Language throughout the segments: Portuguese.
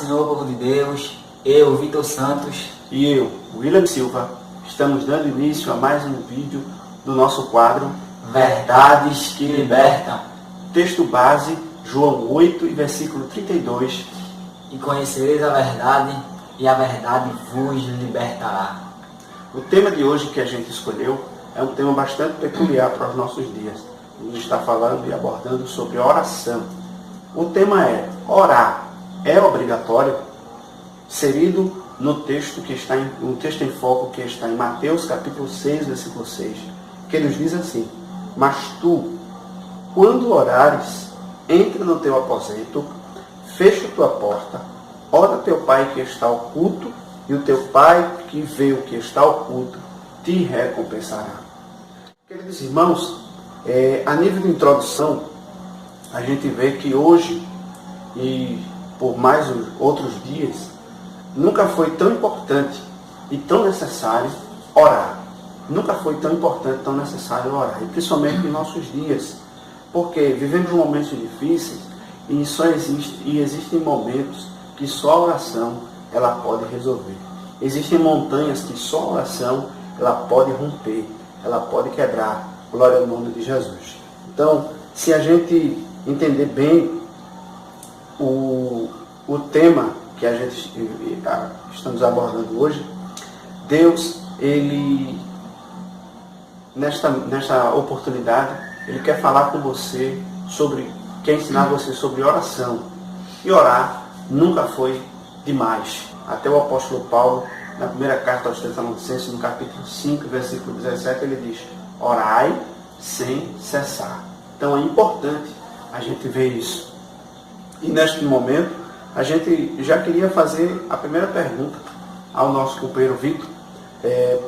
Senhor, povo de Deus. Eu, Vitor Santos. E eu, William Silva. Estamos dando início a mais um vídeo do nosso quadro Verdades que Libertam. Texto base, João 8 e versículo 32. E conhecereis a verdade, e a verdade vos libertará. O tema de hoje que a gente escolheu é um tema bastante peculiar para os nossos dias. A gente está falando e abordando sobre oração. O tema é: orar é obrigatório? Inserido no texto em foco que está em Mateus capítulo 6, versículo 6, que nos diz assim: mas tu, quando orares, entra no teu aposento, fecha tua porta, ora teu pai que está oculto, e o teu pai que vê o que está oculto te recompensará. Queridos irmãos, a nível de introdução, a gente vê que hoje, e por mais outros dias, nunca foi tão importante e tão necessário orar. Nunca foi tão importante e tão necessário orar, e principalmente em nossos dias, porque vivemos momentos difíceis e existem momentos que só a oração ela pode resolver. Existem montanhas que só a oração ela pode romper, ela pode quebrar. Glória ao nome de Jesus. Então, se a gente entender bem o tema que a gente estamos abordando hoje, Deus, Ele, nesta oportunidade, Ele quer falar com você quer ensinar você sobre oração. E orar nunca foi demais. Até o apóstolo Paulo, na primeira carta aos Tessalonicenses, no capítulo 5, versículo 17, ele diz: orai sem cessar. Então é importante a gente ver isso. E neste momento, a gente já queria fazer a primeira pergunta ao nosso companheiro Vitor.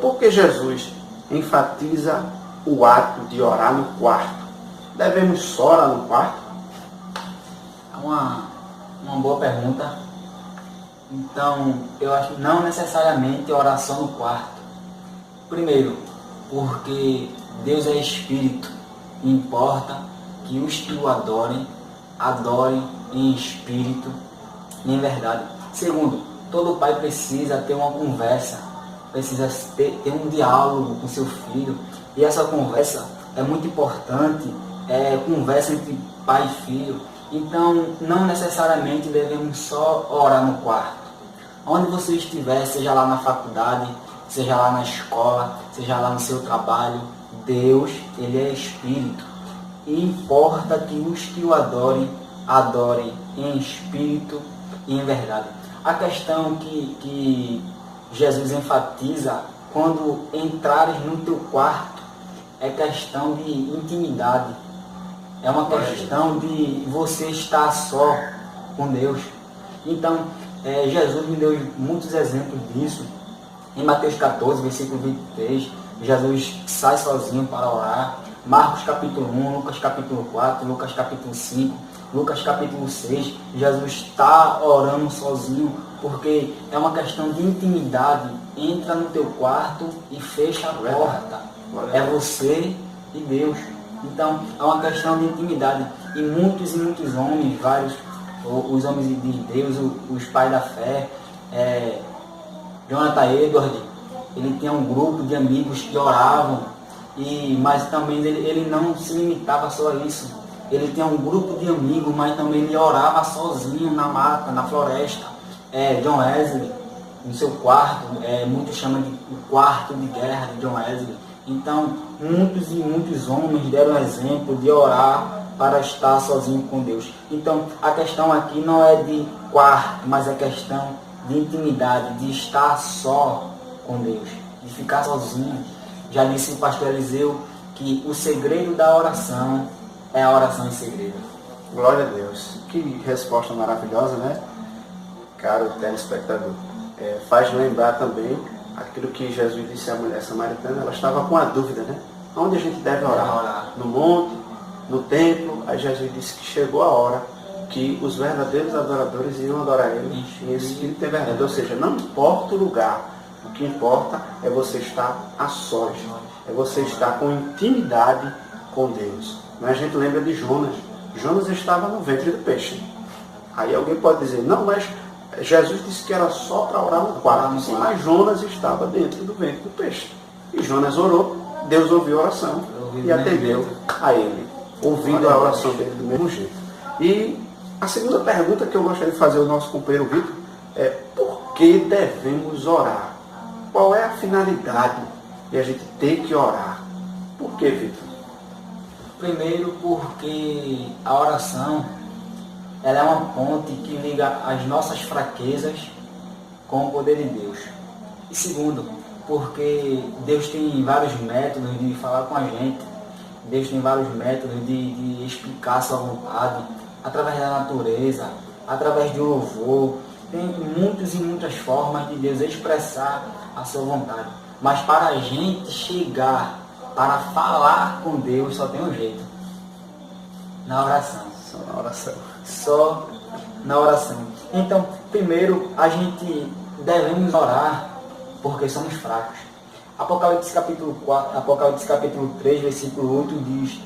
Por que Jesus enfatiza o ato de orar no quarto? Devemos só orar no quarto? É uma boa pergunta. Então, eu acho que não necessariamente oração no quarto. Primeiro, porque Deus é Espírito e importa que os que o adorem em espírito e em verdade. Segundo, todo pai precisa ter uma conversa, precisa ter um diálogo com seu filho, e essa conversa é muito importante, conversa entre pai e filho. Então, não necessariamente devemos só orar no quarto. Onde você estiver, seja lá na faculdade, seja lá na escola, seja lá no seu trabalho, Deus, Ele é Espírito. E importa que os que o adorem em espírito e em verdade. A questão que Jesus enfatiza quando entrares no teu quarto é questão de intimidade. É uma questão de você estar só com Deus. Então, Jesus me deu muitos exemplos disso. Em Mateus 14, versículo 23, Jesus sai sozinho para orar. Marcos capítulo 1, Lucas capítulo 4, Lucas capítulo 5, Lucas capítulo 6, Jesus está orando sozinho, porque é uma questão de intimidade. Entra no teu quarto e fecha a porta. É você e Deus. Então, é uma questão de intimidade. E muitos homens, os homens de Deus, os pais da fé, Jonathan Edwards, ele tinha um grupo de amigos que oravam, mas também ele não se limitava só a isso. Ele tinha um grupo de amigos, mas também ele orava sozinho na mata, na floresta. John Wesley, no seu quarto, muitos chamam de o quarto de guerra de John Wesley. Então, muitos homens deram exemplo de orar para estar sozinho com Deus. Então, a questão aqui não é de quarto, mas é questão de intimidade, de estar só com Deus, de ficar sozinho. Já disse o pastor Eliseu que o segredo da oração é a oração em segredo. Glória a Deus. Que resposta maravilhosa, né? Caro telespectador. Faz lembrar também aquilo que Jesus disse à mulher samaritana. Ela estava com a dúvida, né? Onde a gente deve orar? No monte, no templo? Aí Jesus disse que chegou a hora que os verdadeiros adoradores iam adorar Ele em espírito e verdade. Ou seja, não importa o lugar, o que importa é você estar a sós, é você estar com intimidade com Deus. Mas a gente lembra de Jonas. Jonas estava no ventre do peixe. Aí alguém pode dizer: não, mas Jesus disse que era só para orar no quarto, mas Jonas estava dentro do ventre do peixe. E Jonas orou, Deus ouviu a oração e atendeu a ele, ouvindo a oração dele do mesmo jeito. E a segunda pergunta que eu gostaria de fazer ao nosso companheiro Vitor é: por que devemos orar? Qual é a finalidade de a gente ter que orar? Por que, Vitor? Primeiro, porque a oração ela é uma ponte que liga as nossas fraquezas com o poder de Deus. E segundo, porque Deus tem vários métodos de falar com a gente. Deus tem vários métodos de explicar a sua vontade, através da natureza, através do louvor. Tem muitas e muitas formas de Deus expressar a sua vontade. Mas para a gente chegar, para falar com Deus, só tem um jeito: na oração. Só na oração. Só na oração. Então, primeiro, a gente devemos orar porque somos fracos. Apocalipse capítulo 3, versículo 8 diz: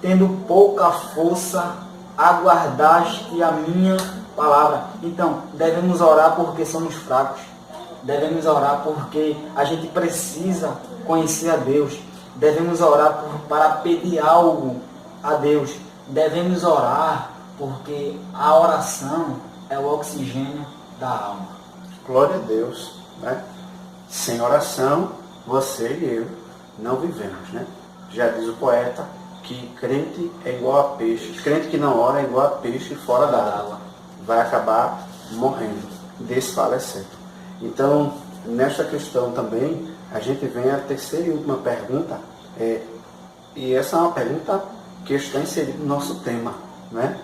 tendo pouca força, aguardaste a minha palavra. Então, devemos orar porque somos fracos. Devemos orar porque a gente precisa conhecer a Deus. Devemos orar para pedir algo a Deus. Devemos orar porque a oração é o oxigênio da alma. Glória a Deus, né? Sem oração, você e eu não vivemos, né? Já diz o poeta que crente é igual a peixe. Crente que não ora é igual a peixe fora da água. Vai acabar morrendo, desfalecendo. Então, nesta questão também, a gente vem à terceira e última pergunta. E essa é uma pergunta que está inserida no nosso tema, né?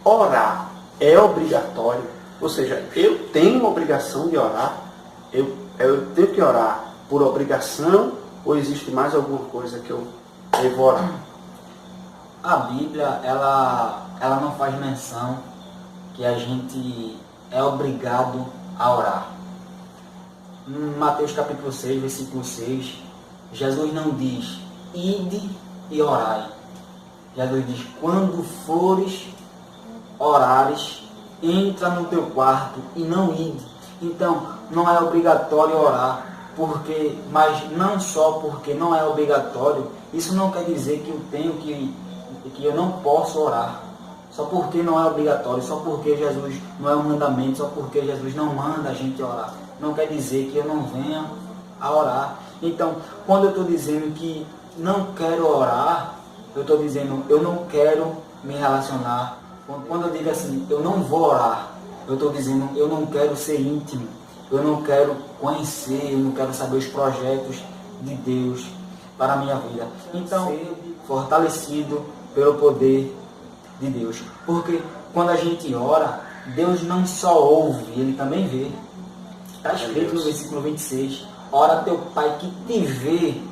Orar é obrigatório? Ou seja, eu tenho uma obrigação de orar? Eu tenho que orar por obrigação ou existe mais alguma coisa que eu devo orar? A Bíblia, ela não faz menção que a gente é obrigado a orar. Em Mateus capítulo 6, versículo 6, Jesus não diz: ide e orai. Jesus diz: quando fores orares, entra no teu quarto e não ide. Então, não é obrigatório orar, mas não só porque não é obrigatório, isso não quer dizer que eu não posso orar. Só porque não é obrigatório, só porque Jesus não é um mandamento, só porque Jesus não manda a gente orar, não quer dizer que eu não venha a orar. Então, quando eu estou dizendo que não quero orar, eu estou dizendo eu não quero me relacionar. Quando eu digo assim, eu não vou orar, eu estou dizendo eu não quero ser íntimo, eu não quero conhecer, eu não quero saber os projetos de Deus para a minha vida. Então, ser fortalecido pelo poder de Deus. Porque quando a gente ora, Deus não só ouve, Ele também vê. Está escrito no versículo 26, ora teu Pai que te vê.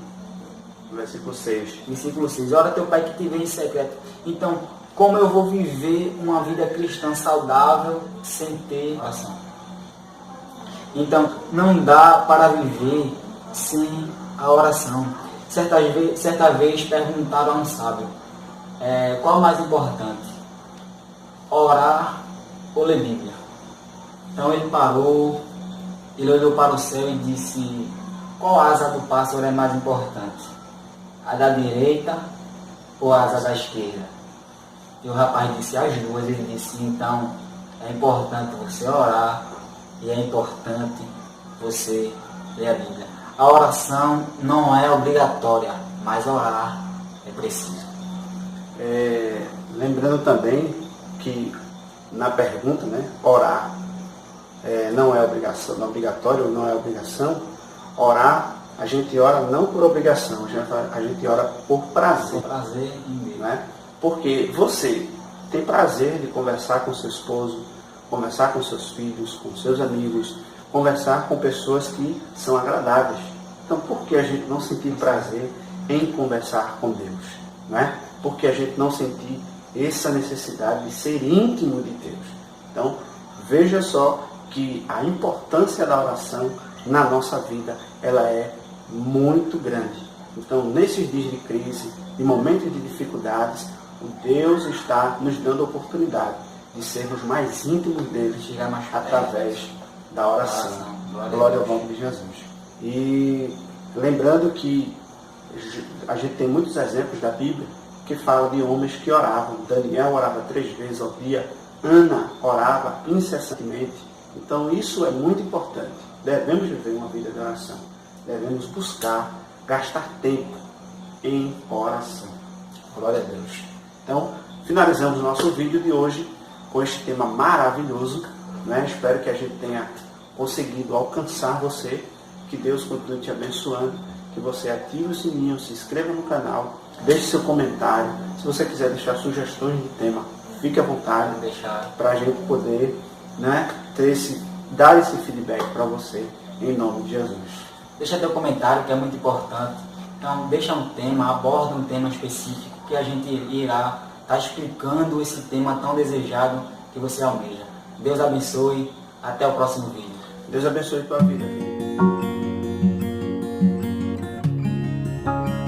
Versículo 6. Versículo 6, ora teu Pai que te vê em secreto. Então, como eu vou viver uma vida cristã saudável sem ter oração? Então, não dá para viver sem a oração. Certa vez perguntaram a um sábio, qual é o mais importante? Orar ou ler Bíblia? Então ele parou, ele olhou para o céu e disse: qual asa do pássaro é mais importante? A da direita ou a asa da esquerda? E o rapaz disse: as duas. Ele disse: então é importante você orar e é importante você ler a Bíblia. A oração não é obrigatória, mas orar é preciso. Lembrando também que na pergunta, né, orar não é obrigação, não é obrigatório, não é obrigação. Orar, a gente ora não por obrigação, a gente ora por prazer. Por prazer em Deus. Né? Porque você tem prazer de conversar com seu esposo, conversar com seus filhos, com seus amigos, conversar com pessoas que são agradáveis. Então, por que a gente não sentir prazer em conversar com Deus? Né? Por que a gente não sentir essa necessidade de ser íntimo de Deus? Então, veja só que a importância da oração na nossa vida, ela é muito grande. Então, nesses dias de crise, em momentos de dificuldades, o Deus está nos dando a oportunidade de sermos mais íntimos dele através da oração. Glória ao nome de Jesus. E lembrando que a gente tem muitos exemplos da Bíblia que falam de homens que oravam. Daniel orava 3 vezes ao dia, Ana orava incessantemente. Então isso é muito importante. Devemos viver uma vida de oração. Devemos buscar, gastar tempo em oração. Glória a Deus. Então, finalizamos o nosso vídeo de hoje com este tema maravilhoso. Né? Espero que a gente tenha conseguido alcançar você. Que Deus continue te abençoando. Que você ative o sininho, se inscreva no canal, deixe seu comentário. Se você quiser deixar sugestões de tema, fique à vontade para a gente poder, né, dar esse feedback para você, em nome de Jesus. Deixa teu comentário, que é muito importante. Então, deixa um tema, aborda um tema específico, que a gente irá estar explicando esse tema tão desejado que você almeja. Deus abençoe. Até o próximo vídeo. Deus abençoe a tua vida.